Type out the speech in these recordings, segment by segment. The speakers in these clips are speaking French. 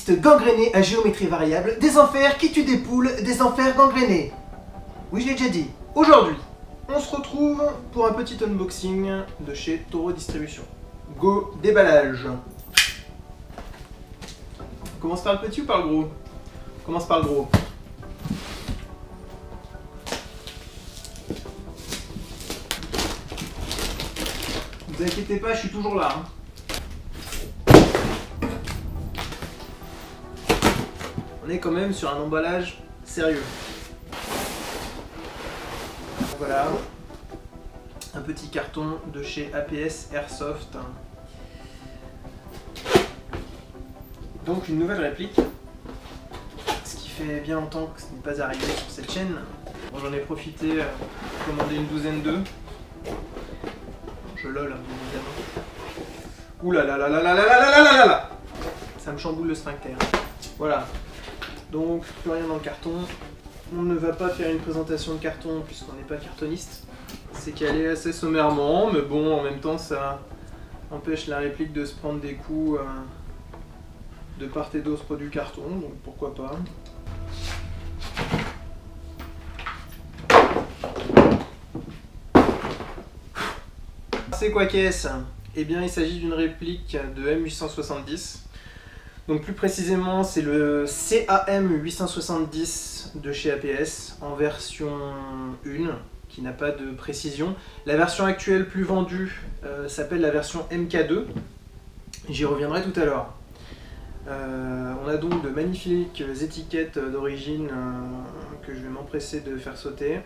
pistes gangrénées à géométrie variable, des enfers qui tuent des poules, des enfers gangrénés. Oui, je l'ai déjà dit. Aujourd'hui, on se retrouve pour un petit unboxing de chez Toro Distribution. Go déballage. On commence par le petit ou par le gros? On commence par le gros. Ne vous inquiétez pas, je suis toujours là. On est quand même sur un emballage sérieux. Voilà, un petit carton de chez APS Airsoft. Donc une nouvelle réplique, ce qui fait bien longtemps que ce n'est pas arrivé sur cette chaîne. Bon, j'en ai profité pour commander une douzaine d'œufs. Je lol, bien évidemment. Ouh là là là là là là là là là là. Ça me chamboule le sphincter. Voilà. Donc, plus rien dans le carton. On ne va pas faire une présentation de carton puisqu'on n'est pas cartoniste. C'est calé assez sommairement, mais bon, en même temps, ça empêche la réplique de se prendre des coups de part et d'autre du carton, donc pourquoi pas. C'est quoi qu'est-ce? Eh bien, il s'agit d'une réplique de M870. Donc plus précisément, c'est le CAM870 de chez APS en version 1, qui n'a pas de précision. La version actuelle plus vendue s'appelle la version MK2. J'y reviendrai tout à l'heure. On a donc de magnifiques étiquettes d'origine que je vais m'empresser de faire sauter.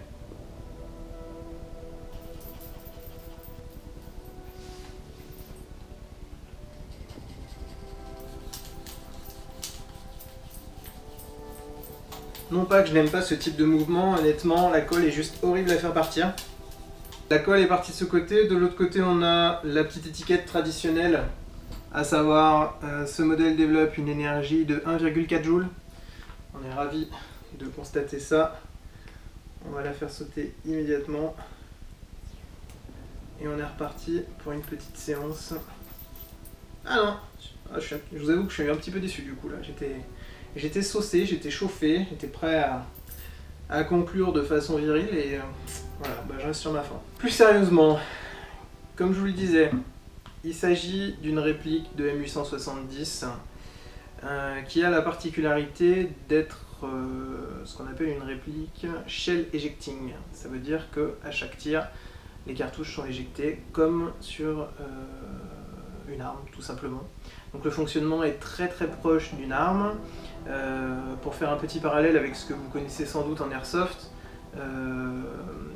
Non pas que je n'aime pas ce type de mouvement, honnêtement, la colle est juste horrible à faire partir. La colle est partie de ce côté, de l'autre côté on a la petite étiquette traditionnelle, à savoir ce modèle développe une énergie de 1,4 joules. On est ravis de constater ça. On va la faire sauter immédiatement. Et on est reparti pour une petite séance. Ah non, je vous avoue que je suis un petit peu déçu du coup là. J'étais saucé, j'étais chauffé, j'étais prêt à conclure de façon virile et voilà, bah, je reste sur ma faim. Plus sérieusement, comme je vous le disais, il s'agit d'une réplique de M870 qui a la particularité d'être ce qu'on appelle une réplique shell ejecting. Ça veut dire qu'à chaque tir, les cartouches sont éjectées comme sur une arme tout simplement. Donc le fonctionnement est très proche d'une arme. Pour faire un petit parallèle avec ce que vous connaissez sans doute en airsoft,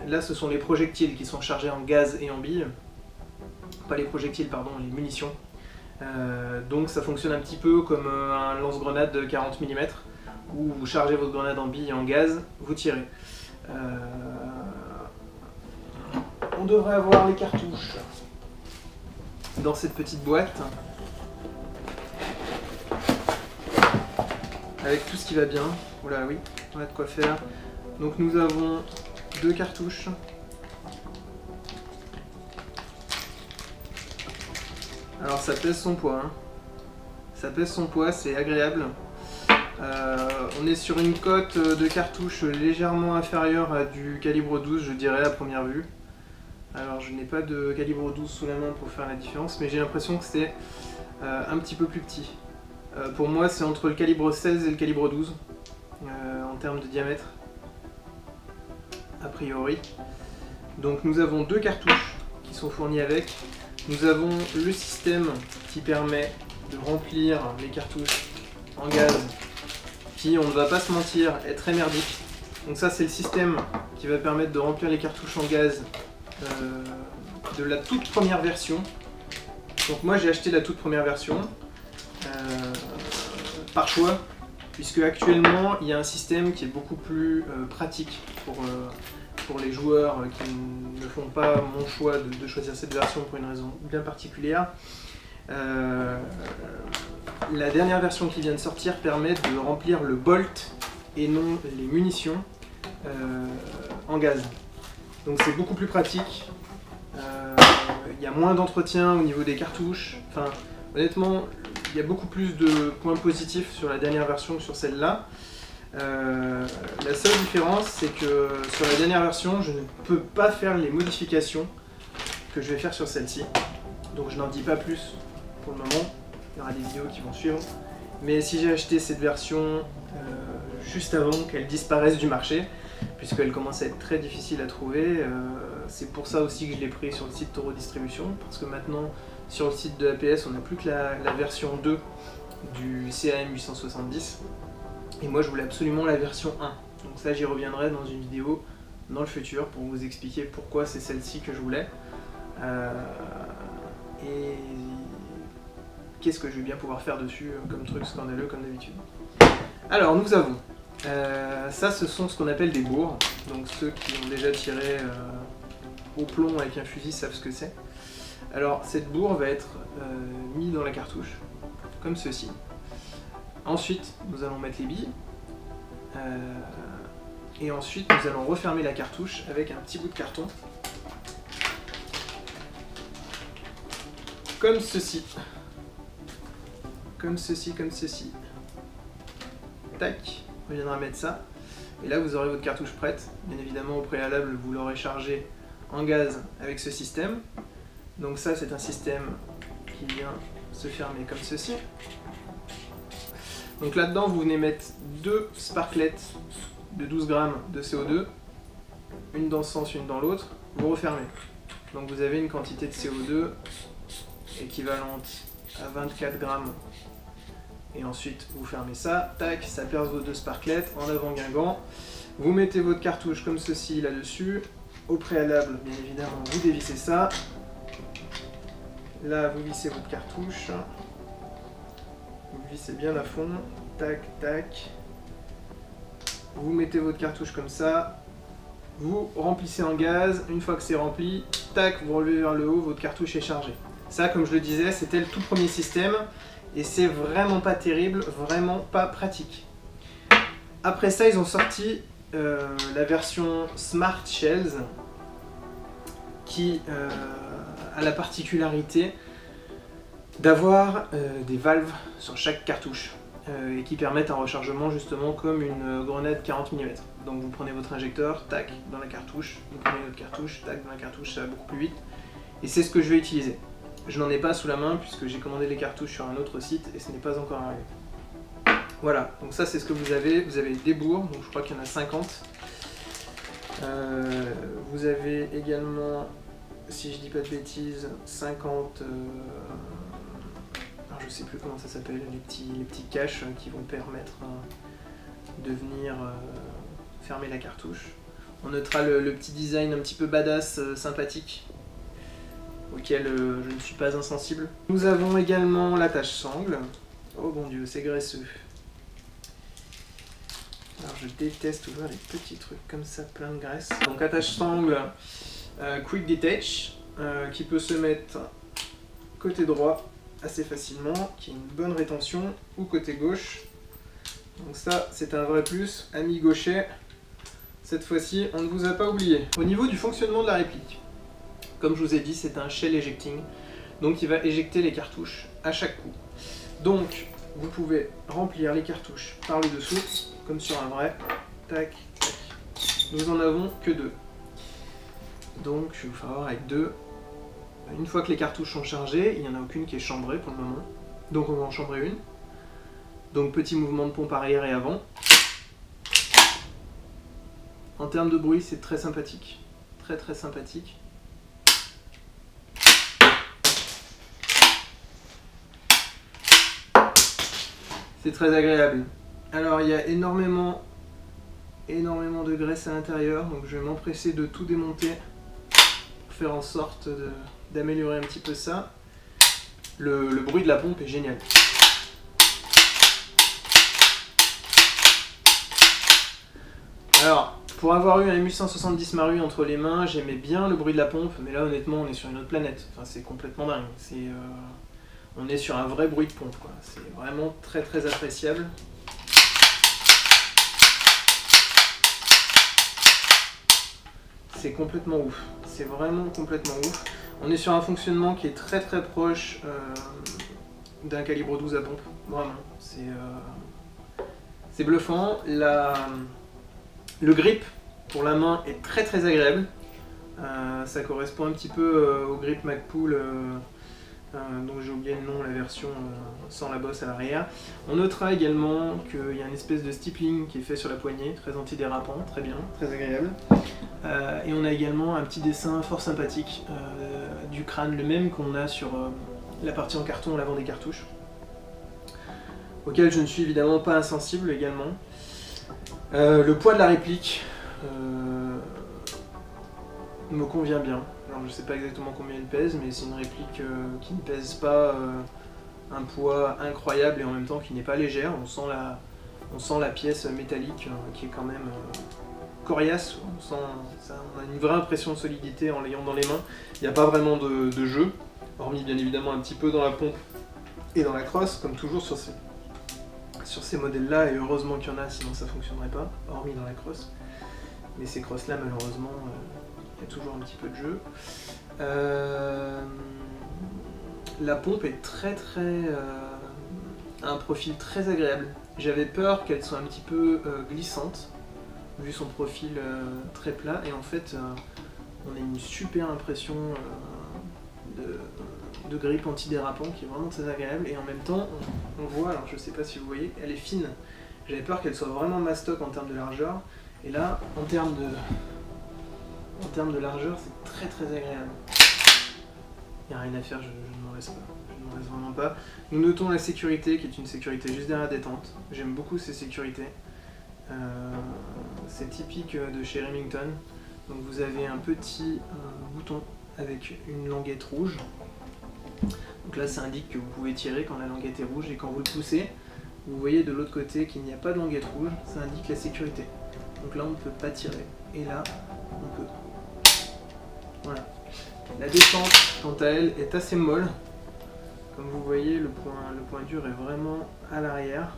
là ce sont les projectiles qui sont chargés en gaz et en billes, pas les projectiles pardon, les munitions. Donc ça fonctionne un petit peu comme un lance-grenade de 40 mm où vous chargez votre grenade en billes et en gaz, vous tirez. On devrait avoir les cartouches dans cette petite boîte. Avec tout ce qui va bien. Oula oui, on a de quoi faire. Donc nous avons deux cartouches. Alors ça pèse son poids. Hein. Ça pèse son poids, c'est agréable. On est sur une cote de cartouches légèrement inférieure à du calibre 12, je dirais à première vue. Alors je n'ai pas de calibre 12 sous la main pour faire la différence, mais j'ai l'impression que c'est un petit peu plus petit. Pour moi, c'est entre le calibre 16 et le calibre 12 en termes de diamètre, a priori. Donc nous avons deux cartouches qui sont fournies avec. Nous avons le système qui permet de remplir les cartouches en gaz, qui, on ne va pas se mentir, est très merdique. Donc ça, c'est le système qui va permettre de remplir les cartouches en gaz de la toute première version. Donc moi, j'ai acheté la toute première version. Par choix, puisque actuellement il y a un système qui est beaucoup plus pratique pour les joueurs qui ne font pas mon choix de choisir cette version pour une raison bien particulière. La dernière version qui vient de sortir permet de remplir le bolt et non les munitions en gaz. Donc c'est beaucoup plus pratique. Il y a moins d'entretien au niveau des cartouches. Enfin, honnêtement, y a beaucoup plus de points positifs sur la dernière version que sur celle-là. La seule différence, c'est que sur la dernière version, je ne peux pas faire les modifications que je vais faire sur celle-ci. Donc je n'en dis pas plus pour le moment, il y aura des vidéos qui vont suivre. Mais si j'ai acheté cette version juste avant qu'elle disparaisse du marché, puisqu'elle commence à être très difficile à trouver, c'est pour ça aussi que je l'ai pris sur le site Toro Distribution, parce que maintenant sur le site de APS on n'a plus que la version 2 du CAM 870, et moi je voulais absolument la version 1. Donc ça j'y reviendrai dans une vidéo dans le futur pour vous expliquer pourquoi c'est celle-ci que je voulais. Et qu'est-ce que je vais bien pouvoir faire dessus comme truc scandaleux comme d'habitude. Alors nous avons, ça ce sont ce qu'on appelle des bourres, donc ceux qui ont déjà tiré au plomb avec un fusil savent ce que c'est. Alors cette bourre va être mise dans la cartouche, comme ceci. Ensuite nous allons mettre les billes, et ensuite nous allons refermer la cartouche avec un petit bout de carton, comme ceci. Comme ceci, comme ceci. Tac, on viendra mettre ça. Et là vous aurez votre cartouche prête. Bien évidemment au préalable vous l'aurez chargée en gaz avec ce système. Donc ça c'est un système qui vient se fermer comme ceci. Donc là-dedans vous venez mettre 2 sparklets de 12 grammes de CO2. Une dans ce sens, une dans l'autre. Vous refermez. Donc vous avez une quantité de CO2 équivalente à 24 grammes. Et ensuite vous fermez ça, tac, ça perce vos 2 sparklets en avant guingant. Vous mettez votre cartouche comme ceci là-dessus. Au préalable, bien évidemment, vous dévissez ça. Là, vous vissez votre cartouche. Vous vissez bien à fond. Tac, tac. Vous mettez votre cartouche comme ça. Vous remplissez en gaz. Une fois que c'est rempli, tac, vous relevez vers le haut, votre cartouche est chargée. Ça, comme je le disais, c'était le tout premier système. Et c'est vraiment pas terrible, vraiment pas pratique. Après ça, ils ont sorti la version Smart Shells qui a la particularité d'avoir des valves sur chaque cartouche et qui permettent un rechargement justement comme une grenade 40 mm. Donc vous prenez votre injecteur, tac, dans la cartouche, vous prenez votre cartouche, tac, dans la cartouche, ça va beaucoup plus vite. Et c'est ce que je vais utiliser. Je n'en ai pas sous la main puisque j'ai commandé les cartouches sur un autre site et ce n'est pas encore arrivé. Voilà, donc ça c'est ce que vous avez. Vous avez des bourres, donc je crois qu'il y en a 50. Vous avez également, si je dis pas de bêtises, 50... alors je sais plus comment ça s'appelle, les petits caches qui vont permettre de venir fermer la cartouche. On notera le petit design un petit peu badass, sympathique, auquel je ne suis pas insensible. Nous avons également l'attache sangle. Oh mon dieu, c'est graisseux. Alors je déteste ouvrir les petits trucs comme ça, plein de graisse. Donc attache sangle Quick Detach, qui peut se mettre côté droit assez facilement, qui a une bonne rétention, ou côté gauche. Donc ça, c'est un vrai plus. Amis gauchers, cette fois-ci, on ne vous a pas oublié. Au niveau du fonctionnement de la réplique, comme je vous ai dit, c'est un shell ejecting, donc il va éjecter les cartouches à chaque coup. Donc, vous pouvez remplir les cartouches par le dessous, comme sur un vrai. Tac, tac. Nous en avons que 2. Donc, je vais vous faire voir avec 2. Une fois que les cartouches sont chargées, il n'y en a aucune qui est chambrée pour le moment. Donc, on va en chambrer une. Donc, petit mouvement de pompe arrière et avant. En termes de bruit, c'est très sympathique. Très très sympathique. C'est très agréable. Alors il y a énormément de graisse à l'intérieur, donc je vais m'empresser de tout démonter pour faire en sorte d'améliorer un petit peu ça. Le bruit de la pompe est génial. Alors, pour avoir eu un M870 Maru entre les mains, j'aimais bien le bruit de la pompe, mais là honnêtement on est sur une autre planète. Enfin, c'est complètement dingue. On est sur un vrai bruit de pompe, quoi. C'est vraiment très très appréciable. C'est complètement ouf. C'est vraiment complètement ouf. On est sur un fonctionnement qui est très très proche d'un calibre 12 à pompe, vraiment. C'est bluffant. Le grip pour la main est très agréable. Ça correspond un petit peu au grip Magpul, dont j'ai oublié le nom, la version sans la bosse à l'arrière. On notera également qu'il y a une espèce de stippling qui est fait sur la poignée, très antidérapant, très bien, très agréable. Et on a également un petit dessin fort sympathique du crâne, le même qu'on a sur la partie en carton à l'avant des cartouches, auquel je ne suis évidemment pas insensible également. Le poids de la réplique me convient bien. Alors, je ne sais pas exactement combien il pèse, mais c'est une réplique qui ne pèse pas un poids incroyable et en même temps qui n'est pas légère. On sent la pièce métallique qui est quand même coriace. On a une vraie impression de solidité en l'ayant dans les mains. Il n'y a pas vraiment de jeu, hormis bien évidemment un petit peu dans la pompe et dans la crosse, comme toujours sur ces modèles-là, et heureusement qu'il y en a, sinon ça ne fonctionnerait pas, hormis dans la crosse. Mais ces crosses-là, malheureusement, il y a toujours un petit peu de jeu. La pompe est a un profil très agréable. J'avais peur qu'elle soit un petit peu glissante, vu son profil très plat, et en fait, on a une super impression de grip antidérapant qui est vraiment très agréable, et en même temps, on voit, alors je sais pas si vous voyez, elle est fine. J'avais peur qu'elle soit vraiment mastoc en termes de largeur, et là, en termes de largeur, c'est très agréable. Il n'y a rien à faire, je ne m'en laisse pas. Je ne m'en laisse vraiment pas. Nous notons la sécurité, qui est une sécurité juste derrière la détente. J'aime beaucoup ces sécurités. C'est typique de chez Remington. Donc vous avez un petit bouton avec une languette rouge. Donc là, ça indique que vous pouvez tirer quand la languette est rouge, et quand vous le poussez, vous voyez de l'autre côté qu'il n'y a pas de languette rouge, ça indique la sécurité. Donc là, on ne peut pas tirer, et là, on peut. Voilà. La descente, quant à elle, est assez molle. Comme vous voyez, le point dur est vraiment à l'arrière.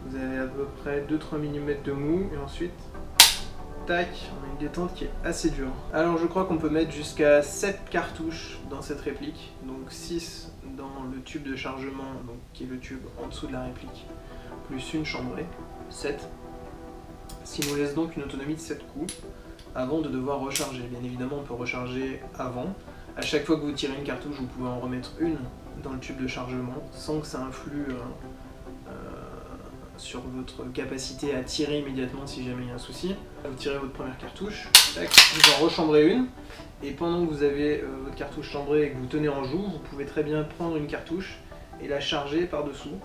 Vous avez à peu près 2-3 mm de mou, et ensuite, tac, on a une détente qui est assez dure. Alors je crois qu'on peut mettre jusqu'à 7 cartouches dans cette réplique, donc 6 dans le tube de chargement, donc, qui est le tube en dessous de la réplique, plus une chambrée, 7. Ce qui nous laisse donc une autonomie de 7 coups, avant de devoir recharger. Bien évidemment, on peut recharger avant. À chaque fois que vous tirez une cartouche, vous pouvez en remettre une dans le tube de chargement, sans que ça influe sur votre capacité à tirer immédiatement si jamais il y a un souci. Vous tirez votre première cartouche, tac, vous en rechambrez une, et pendant que vous avez votre cartouche chambrée et que vous tenez en joue, vous pouvez très bien prendre une cartouche et la charger par-dessous.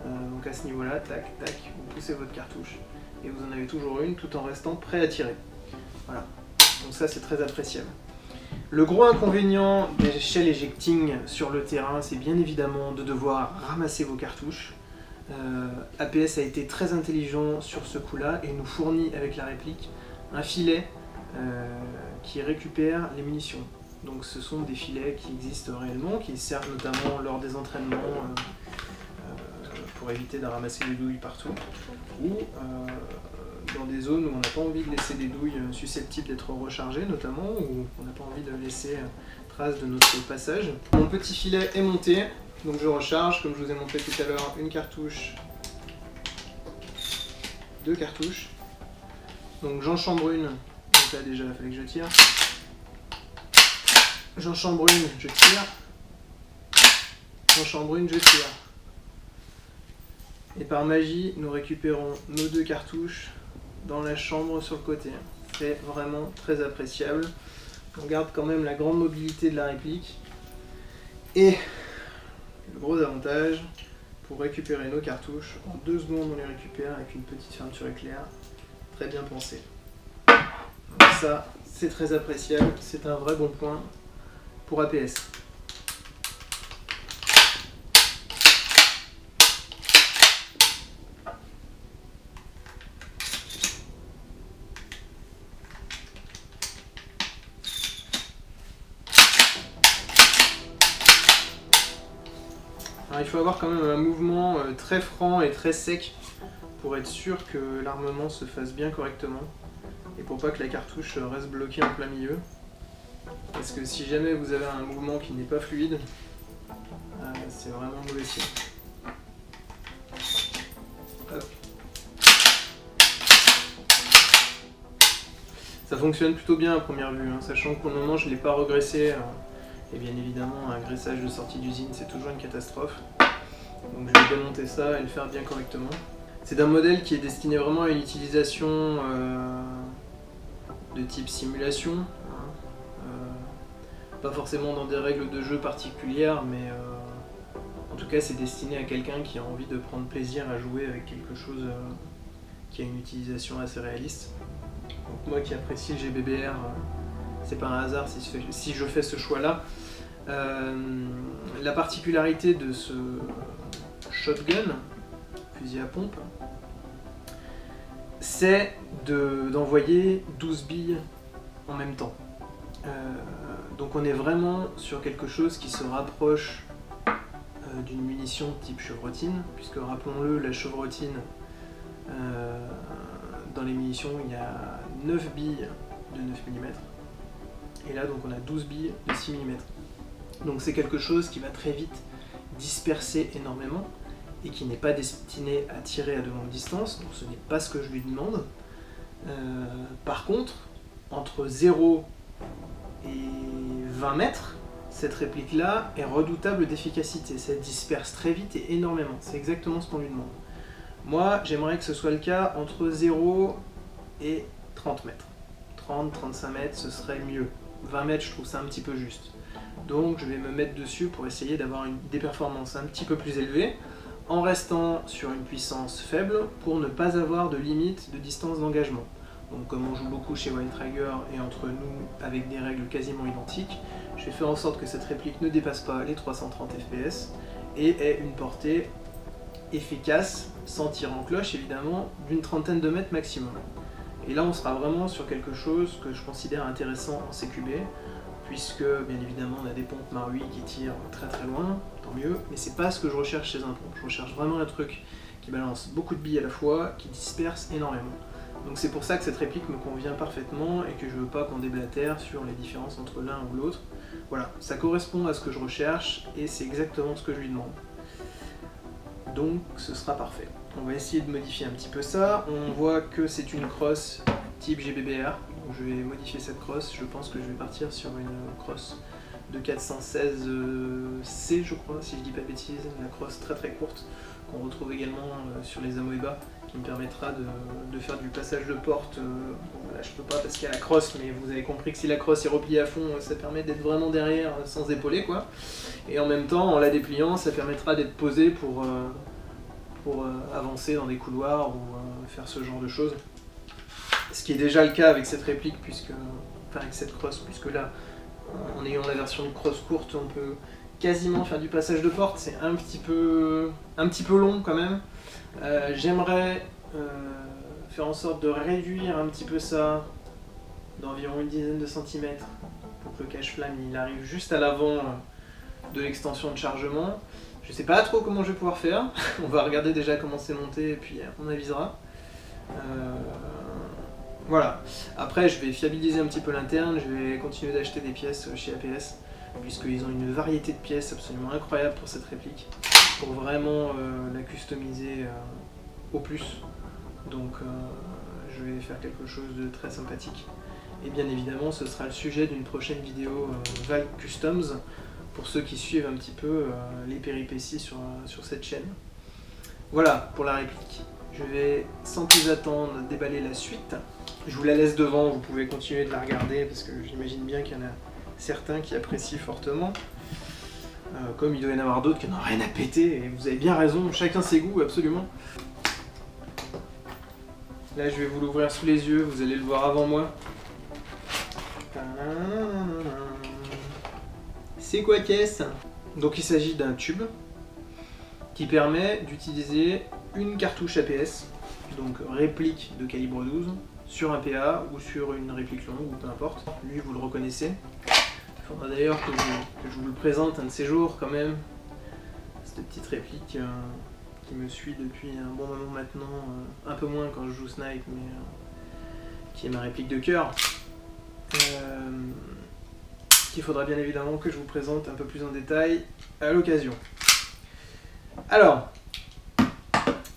Donc à ce niveau-là, tac, tac, vous poussez votre cartouche, et vous en avez toujours une tout en restant prêt à tirer. Voilà, donc ça c'est très appréciable. Le gros inconvénient des shell ejecting sur le terrain, c'est bien évidemment de devoir ramasser vos cartouches. APS a été très intelligent sur ce coup-là et nous fournit avec la réplique un filet qui récupère les munitions. Donc ce sont des filets qui existent réellement, qui servent notamment lors des entraînements pour éviter de ramasser des douilles partout, ou dans des zones où on n'a pas envie de laisser des douilles susceptibles d'être rechargées notamment, où on n'a pas envie de laisser trace de notre passage. Mon petit filet est monté, donc je recharge, comme je vous ai montré tout à l'heure, une cartouche, 2 cartouches. Donc j'en chambre une, donc là déjà il fallait que je tire. J'en chambre une, je tire. J'en chambre une, je tire. Et par magie, nous récupérons nos 2 cartouches dans la chambre sur le côté. C'est vraiment très appréciable. On garde quand même la grande mobilité de la réplique. Et le gros avantage, pour récupérer nos cartouches, en 2 secondes on les récupère avec une petite fermeture éclair. Très bien pensé. Donc ça, c'est très appréciable. C'est un vrai bon point pour APS. Alors, il faut avoir quand même un mouvement très franc et très sec pour être sûr que l'armement se fasse bien correctement et pour pas que la cartouche reste bloquée en plein milieu. Parce que si jamais vous avez un mouvement qui n'est pas fluide, c'est vraiment mauvais signe. Hop. Ça fonctionne plutôt bien à première vue, hein, sachant que pour le moment je ne l'ai pas regraissé. Et bien évidemment, un graissage de sortie d'usine, c'est toujours une catastrophe. Donc je vais démonter ça et le faire bien correctement. C'est un modèle qui est destiné vraiment à une utilisation de type simulation. Pas forcément dans des règles de jeu particulières, mais en tout cas c'est destiné à quelqu'un qui a envie de prendre plaisir à jouer avec quelque chose qui a une utilisation assez réaliste. Donc moi qui apprécie le GBBR, c'est pas un hasard si je fais ce choix-là. La particularité de ce shotgun, fusil à pompe, c'est d'envoyer 12 billes en même temps. Donc on est vraiment sur quelque chose qui se rapproche d'une munition type chevrotine, puisque rappelons-le, la chevrotine, dans les munitions, il y a 9 billes de 9 mm, et là donc on a 12 billes de 6 mm. Donc c'est quelque chose qui va très vite disperser énormément, et qui n'est pas destiné à tirer à de longue distance, donc ce n'est pas ce que je lui demande. Par contre, entre 0 et 20 mètres, cette réplique-là est redoutable d'efficacité, ça disperse très vite et énormément, c'est exactement ce qu'on lui demande. Moi, j'aimerais que ce soit le cas entre 0 et 30 mètres. 30-35 mètres, ce serait mieux. 20 mètres, je trouve ça un petit peu juste. Donc je vais me mettre dessus pour essayer d'avoir des performances un petit peu plus élevées, en restant sur une puissance faible pour ne pas avoir de limite de distance d'engagement. Donc comme on joue beaucoup chez Wild Trigger et entre nous avec des règles quasiment identiques, je vais faire en sorte que cette réplique ne dépasse pas les 330 fps et ait une portée efficace, sans tir en cloche évidemment, d'une trentaine de mètres maximum. Et là on sera vraiment sur quelque chose que je considère intéressant en CQB, puisque bien évidemment on a des pompes Marui qui tirent très très loin, tant mieux, mais c'est pas ce que je recherche chez un pompe. Je recherche vraiment un truc qui balance beaucoup de billes à la fois, qui disperse énormément. Donc c'est pour ça que cette réplique me convient parfaitement et que je veux pas qu'on déblatère sur les différences entre l'un ou l'autre. Voilà, ça correspond à ce que je recherche et c'est exactement ce que je lui demande. Donc ce sera parfait. On va essayer de modifier un petit peu ça. On voit que c'est une crosse type GBBR. Donc je vais modifier cette crosse. Je pense que je vais partir sur une crosse de 416C, je crois, si je dis pas de bêtises. Une crosse très très courte qu'on retrouve également sur les Amoeba, qui me permettra de faire du passage de porte. Bon, là je peux pas parce qu'il y a la crosse, mais vous avez compris que si la crosse est repliée à fond, ça permet d'être vraiment derrière sans épauler quoi. Et en même temps, en la dépliant, ça permettra d'être posé pour avancer dans des couloirs ou faire ce genre de choses. Ce qui est déjà le cas avec cette réplique, avec cette crosse, puisque là, en ayant la version de crosse courte, on peut quasiment faire du passage de porte. C'est un petit peu long quand même. J'aimerais faire en sorte de réduire un petit peu ça d'environ une dizaine de centimètres pour que le cache-flamme il arrive juste à l'avant de l'extension de chargement. Je sais pas trop comment je vais pouvoir faire. On va regarder déjà comment c'est monté et puis on avisera. Voilà. Après je vais fiabiliser un petit peu l'interne, je vais continuer d'acheter des pièces chez APS, puisqu'ils ont une variété de pièces absolument incroyable pour cette réplique, pour vraiment la customiser au plus. Donc je vais faire quelque chose de très sympathique. Et bien évidemment ce sera le sujet d'une prochaine vidéo Valk Customs, pour ceux qui suivent un petit peu les péripéties sur cette chaîne. Voilà pour la réplique. Je vais sans plus attendre déballer la suite. Je vous la laisse devant, vous pouvez continuer de la regarder parce que j'imagine bien qu'il y en a certains qui apprécient fortement. Comme il doit y en avoir d'autres qui n'ont rien à péter, et vous avez bien raison, chacun ses goûts, absolument. Là je vais vous l'ouvrir sous les yeux, vous allez le voir avant moi. C'est quoi qu'est-ce? Donc il s'agit d'un tube qui permet d'utiliser une cartouche APS, donc réplique de calibre 12, sur un PA ou sur une réplique longue ou peu importe. Lui vous le reconnaissez. Il faudra d'ailleurs que je vous le présente un de ces jours quand même. Cette petite réplique qui me suit depuis un bon moment maintenant, un peu moins quand je joue Snipe, mais qui est ma réplique de cœur. Qu'il faudra bien évidemment que je vous présente un peu plus en détail à l'occasion. Alors,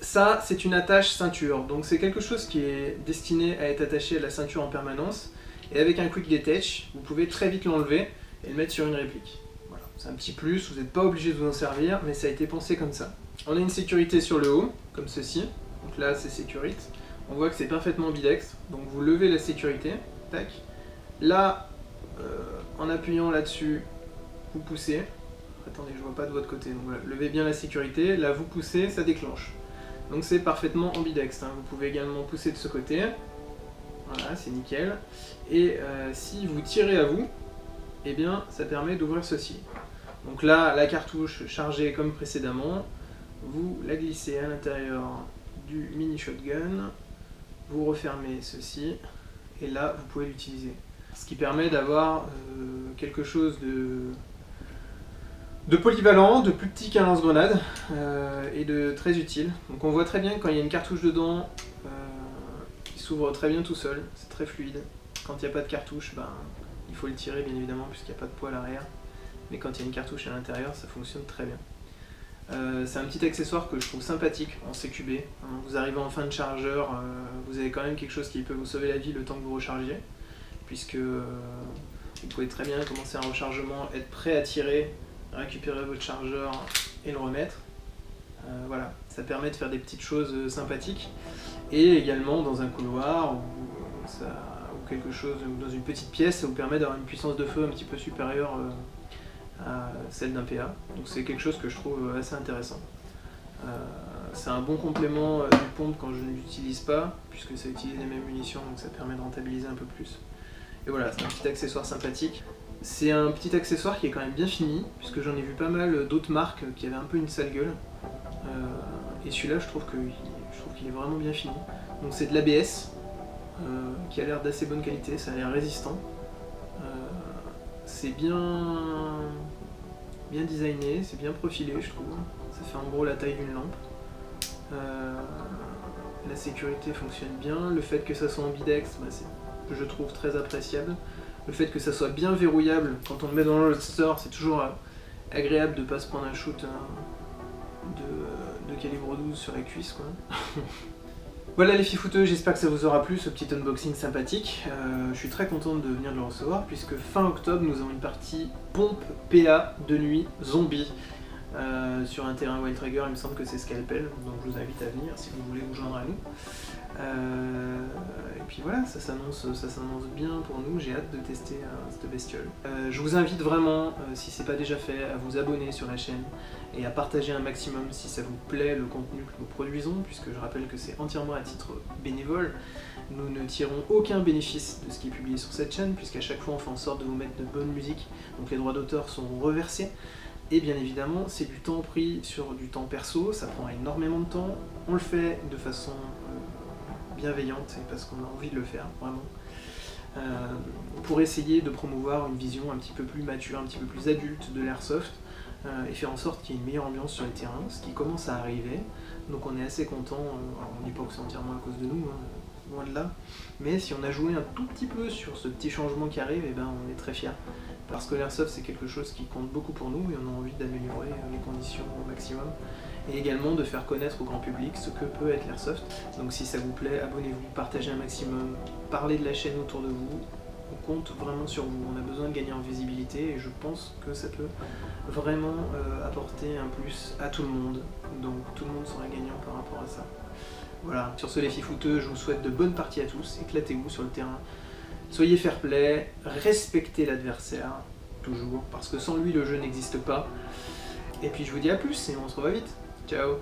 ça c'est une attache ceinture, donc c'est quelque chose qui est destiné à être attaché à la ceinture en permanence, et avec un quick detach, vous pouvez très vite l'enlever et le mettre sur une réplique. Voilà. C'est un petit plus, vous n'êtes pas obligé de vous en servir, mais ça a été pensé comme ça. On a une sécurité sur le haut, comme ceci, donc là c'est sécurite. On voit que c'est parfaitement ambidextre, donc vous levez la sécurité, tac. Là, en appuyant là-dessus, vous poussez. Attendez, je vois pas de votre côté, donc voilà, levez bien la sécurité, là vous poussez, ça déclenche. Donc c'est parfaitement ambidextre, hein. Vous pouvez également pousser de ce côté, voilà, c'est nickel. Et si vous tirez à vous, eh bien ça permet d'ouvrir ceci. Donc là, la cartouche chargée comme précédemment, vous la glissez à l'intérieur du mini shotgun, vous refermez ceci, et là vous pouvez l'utiliser. Ce qui permet d'avoir quelque chose de polyvalent, de plus petit qu'un lance-grenade, et de très utile. Donc on voit très bien que quand il y a une cartouche dedans, il s'ouvre très bien tout seul, c'est très fluide. Quand il n'y a pas de cartouche, ben, il faut le tirer bien évidemment puisqu'il n'y a pas de poids à l'arrière. Mais quand il y a une cartouche à l'intérieur, ça fonctionne très bien. C'est un petit accessoire que je trouve sympathique en CQB. Vous arrivez en fin de chargeur, vous avez quand même quelque chose qui peut vous sauver la vie le temps que vous rechargez, puisque vous pouvez très bien commencer un rechargement, être prêt à tirer, récupérer votre chargeur et le remettre. Voilà, ça permet de faire des petites choses sympathiques, et également dans un couloir ou quelque chose, ou dans une petite pièce, ça vous permet d'avoir une puissance de feu un petit peu supérieure à celle d'un PA. Donc c'est quelque chose que je trouve assez intéressant. C'est un bon complément du pompe quand je ne l'utilise pas, puisque ça utilise les mêmes munitions, donc ça permet de rentabiliser un peu plus. Et voilà, c'est un petit accessoire sympathique. C'est un petit accessoire qui est quand même bien fini, puisque j'en ai vu pas mal d'autres marques qui avaient un peu une sale gueule. Et celui-là, je trouve qu'il est vraiment bien fini. Donc c'est de l'ABS, qui a l'air d'assez bonne qualité, ça a l'air résistant. C'est bien designé, c'est bien profilé, je trouve. Ça fait en gros la taille d'une lampe. La sécurité fonctionne bien. Le fait que ça soit ambidextre, bah, je trouve très appréciable. Le fait que ça soit bien verrouillable quand on le met dans le holster, c'est toujours agréable de ne pas se prendre un shoot de calibre 12 sur la cuisse, quoi. Voilà les fifouteux, j'espère que ça vous aura plu ce petit unboxing sympathique. Je suis très content de venir de le recevoir puisque fin octobre nous avons une partie pompe PA de nuit zombie sur un terrain Wild Traeger, il me semble que c'est Scalpel, donc je vous invite à venir si vous voulez vous joindre à nous. Et puis voilà, ça s'annonce bien pour nous, j'ai hâte de tester cette bestiole. Je vous invite vraiment, si ce n'est pas déjà fait, à vous abonner sur la chaîne et à partager un maximum si ça vous plaît le contenu que nous produisons, puisque je rappelle que c'est entièrement à titre bénévole. Nous ne tirons aucun bénéfice de ce qui est publié sur cette chaîne, puisqu'à chaque fois on fait en sorte de vous mettre de bonne musique, donc les droits d'auteur sont reversés. Et bien évidemment, c'est du temps pris sur du temps perso, ça prend énormément de temps, on le fait de façon bienveillante et parce qu'on a envie de le faire, vraiment. Pour essayer de promouvoir une vision un petit peu plus mature, un petit peu plus adulte de l'airsoft, et faire en sorte qu'il y ait une meilleure ambiance sur les terrains, ce qui commence à arriver, donc on est assez content. Alors on ne dit pas que c'est entièrement à cause de nous, hein, loin de là, mais si on a joué un tout petit peu sur ce petit changement qui arrive, et ben on est très fiers, parce que l'airsoft c'est quelque chose qui compte beaucoup pour nous, et on a envie d'améliorer les conditions au maximum, et également de faire connaître au grand public ce que peut être l'airsoft. Donc si ça vous plaît, abonnez-vous, partagez un maximum, parlez de la chaîne autour de vous, on compte vraiment sur vous, on a besoin de gagner en visibilité et je pense que ça peut vraiment apporter un plus à tout le monde, donc tout le monde sera gagnant par rapport à ça. Voilà, sur ce les fifouteux, je vous souhaite de bonnes parties à tous, éclatez-vous sur le terrain, soyez fair play, respectez l'adversaire, toujours, parce que sans lui le jeu n'existe pas. Et puis je vous dis à plus et on se revoit vite, ciao.